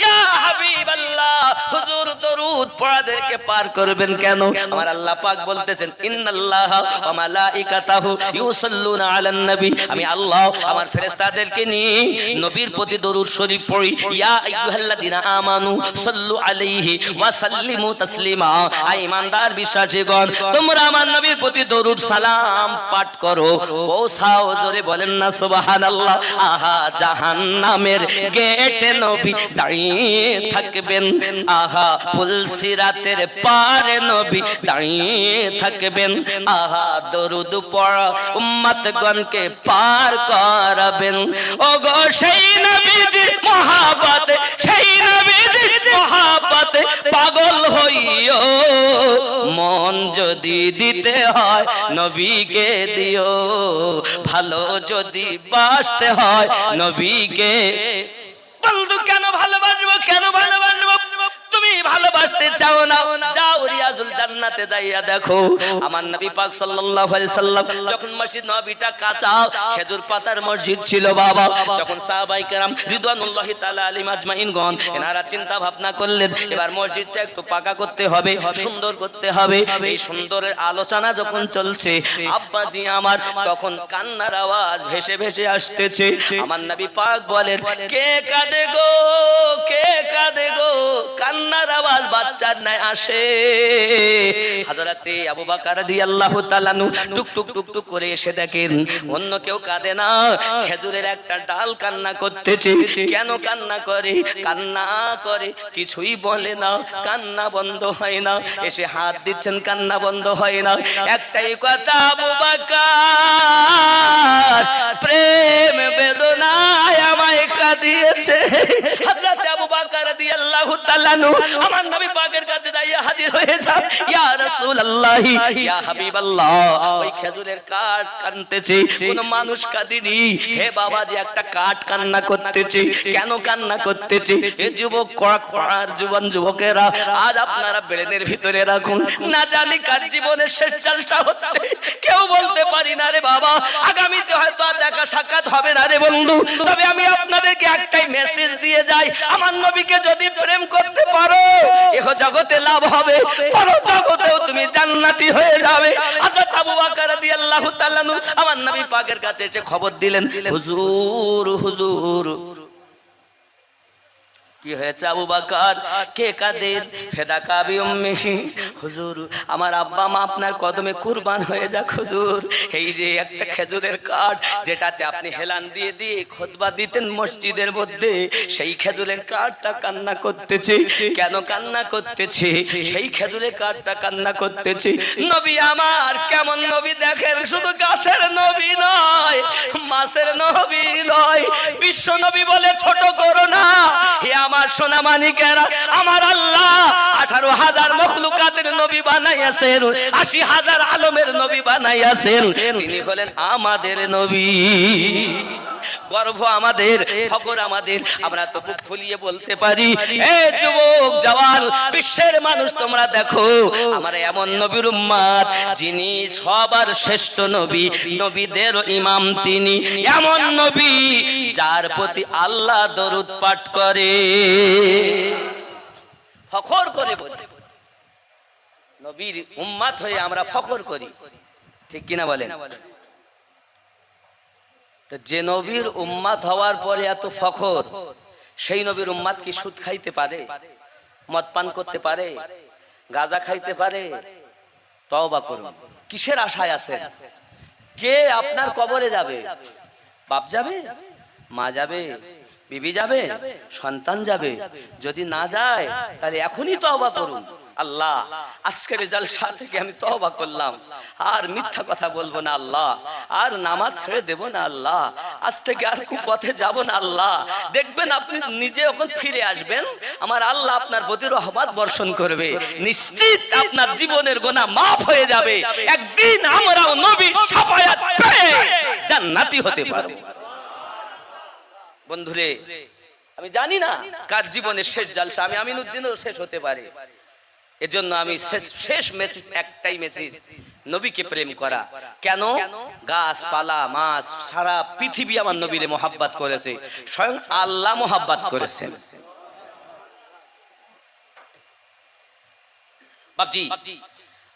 ইয়া হাবিবাল্লাহ হুজুর দরুদ পড়াদেরকে পার করবেন কেন আমার আল্লাহ পাক বলতেছেন ইন্নাল্লাহা ওয়া মালাইকাতাহু ইউসাল্লুনা আলান নবী আমি আল্লাহ আমার ফেরেশতাদেরকে নিয়ে নবীর প্রতি দরুদ শরীফ পড়ি ইয়া আইয়ুহাল্লাযিনা আমানু সাল্লু আলাইহি ওয়া সাল্লিমু তাসলিমা আই ইমানদার বিশ্বাসীগণ তোমরা আমার নবীর প্রতি দরুদ সালাম পাঠ করো পৌঁছাও জোরে বলেন না সুবহানাল্লাহ আহা জাহান্নামের গেটে নবী দাঁড়িয়ে থাকবেন আহা পুলসিরাতের পারে নবী দাঁড়িয়ে থাকবেন, আহা দরুদ পড়া উম্মতগণকে পার করাবেন। ওগো সেই নবীজির মহব্বতে, সেই নবীজির মহব্বতে পাগল হইও, মন যদি দিতে হয় নবীকে দিও, ভালো যদি বাসতে হয় নবীকে। বন্ধু কেন ভালোবাসবো, কেন ভালোবাসবো? তুমি ভালোবাসতে চাও না, যাও রিয়াজুল জান্নাতে যাইয়া দেখো আমার নবী পাক সাল্লাল্লাহু আলাইহি সাল্লাম যখন মসজিদ নববীটা কাঁচা খেজুর পাতার মসজিদ ছিল বাবা, যখন সাহাবায়ে কেরাম রিদওয়ানুল্লাহি তাআলা আলাইহিম আজমাইনগণ এনারা চিন্তা ভাবনা করলেন এবার মসজিদটা একটু পাকা করতে হবে, সুন্দর করতে হবে। এই সুন্দরের আলোচনা যখন চলছে আব্বাজি আমার তখন কান্নার আওয়াজ ভেসে ভেসে আসতেছে। আমার নবী পাক বলেন, কে কাঁদে গো, কে কাঁদে গো? কান্নার আওয়াজ বাচ্চার নাই আসে। হযরতে আবু বকর রাদিয়াল্লাহু তাআলা নু টুক টুক টুক টুক করে এসে দেখেন অন্য কেউ কাঁদে না, খেজুরের একটা ডাল কান্না করতেছে। কেন কান্না করে? কান্না করে কিছুই বলে না, কান্না বন্ধ হয় না। এসে হাত দিচ্ছেন, কান্না বন্ধ হয় না। একটাই কথা, আবু বকর প্রেম বেদনায় আমায় কাঁদিয়েছে। হযরত আবু বকর রাদিয়াল্লাহু তাআলা নু আমার নবী পাকের কাছে দাঁড়িয়ে হাজির হয়ে যায়, ইয়া রাসূলুল্লাহ, ইয়া হাবিবাল্লাহ। ওই খেজুরের কাঠ কাঁদতেছে, কোন মানুষ কাঁদেনি। হে বাবাজি, একটা কাঠ কান্না করতেছে। কেন কান্না করতেছে? এ যুবক কড়ার যুবন যুবকেরা, আজ আপনারা ব্রেনের ভিতরে রাখুন, না জানি কার জীবনের শেষ জলসা হচ্ছে, কেউ বলতে পারি না রে বাবা। আগামীতে হয়তো আর দেখা সাক্ষাৎ হবে না রে বন্ধু, তবে আমি আপনাদেরকে একটাই মেসেজ দিয়ে যাই, আমার নবীকে যদি প্রেম করতে পারো এহ জগতে লাভ হবে, পর জগতেও তুমি জান্নাতি হয়ে যাবে। হযরত আবু বকর রাদিয়াল্লাহু তাআলা আমার নবী পাকের কাছে এসে খবর দিলেন, হুজুর হুজুর। কি হয়েছে আবু বকর? কে কাদের? ফেদাকা বি উম্মিহি। হুজুর আমার আব্বা মা আপনার কদমে কুরবান হয়ে যাক হুজুর। এই যে একটা খেজুরের কাঠ যেটাতে আপনি হেলান দিয়ে দিয়ে খুতবা দিতেন মসজিদের মধ্যে, সেই খেজুরের কাঠটা কান্না করতেছে। কেন কান্না করতেছে? সেই খেজুরের কাঠটা কান্না করতেছে। নবী আমার কেমন নবী দেখেন, শুধু গাছের নবী নয়, মাছের নবী নয়, বিশ্ব নবী বলে ছোট করো না। হে আমার সোনা মানিকেরা, আমার আল্লাহ 18,000 মখলুকাতের নবী বানাইয়াছেন, 80,000 আলমের নবী বানাইয়াছেন, তিনি হলেন আমাদের নবী। গর্ব আমাদের, ফখর আমাদের, আমরা তো বুক ফুলিয়ে বলতে পারি, এ যুবক জওয়ান বিশ্বের মানুষ তোমরা দেখো, আমরা এমন নবীর উম্মত যিনি সবার শ্রেষ্ঠ নবী, নবীদের ইমাম তিনি, এমন নবী যার প্রতি আল্লাহ দরুদ পাঠ করে। ফখর করে বলি, নবীর উম্মত হয়ে আমরা ফখর করি, ঠিক কিনা বলেন? যে নবীর উম্মত হওয়ার পরে এত ফখর, সেই নবীর উম্মত কি সুদ খাইতে পারে, মদ পান করতে পারে, গাঁজা খাইতে পারে? তওবা করুন। কিসের আশায় আছেন? কে আপনার কবরে যাবে? বাপ যাবে, মা যাবে, বিবি যাবে, সন্তান যাবে? যদি না যায় তাহলে এখনই তওবা করুন। আল্লাহ আজকের জলসা থেকে আমি তওবা করলাম, আর মিথ্যা কথা বলবো না আল্লাহ, আর নামাজ ছেড়ে দেব না আল্লাহ, আজ থেকে আর কুপথে যাব না আল্লাহ। দেখবেন আপনি নিজে যখন ফিরে আসবেন, আমার আল্লাহ আপনার প্রতি রহমত বর্ষণ করবে, নিশ্চিত আপনার জীবনের গুনাহ মাফ হয়ে যাবে। একদিন আমরাও নবীর শাফায়াত পেয়ে জান্নাতি হতে পারবো। বন্ধুরে, আমি জানি না কার জীবনের শেষ জলসা, আমি আমিনুদ্দিনও শেষ হতে পারে। এজন্য আমি শেষ মেসেজ একটাই মেসেজ, নবীকে প্রেম করা। কেন? গাছপালা মাছ সারা পৃথিবী আমার নবীরে মোহাব্বত করেছে, স্বয়ং আল্লাহ মোহাব্বত করেছেন। বাপজি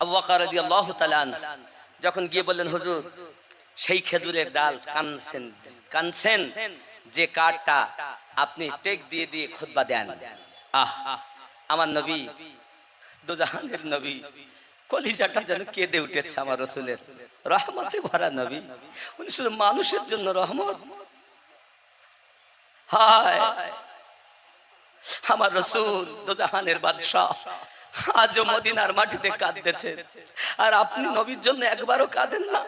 আবু বকর রাদিয়াল্লাহু তাআলা যখন গিয়ে বললেন, হুজুর সেই খেজুরের ডাল কানছেন যে কাঠটা আপনি টেক দিয়ে দিয়ে খুতবা দেন। আহ, আমার নবী, দুজাহানের নবী, কলিজাটা যেন কেঁদে উঠেছে আমার রাসূলের। রহমতে ভরা নবী, উনি শুধু মানুষের জন্য রহমত। হায় আমার রাসূল দোজাহানের বাদশা আজও মদিনার মাটিতে কাঁদতেছে, আর আপনি নবীর জন্য একবারও কাঁদেন না।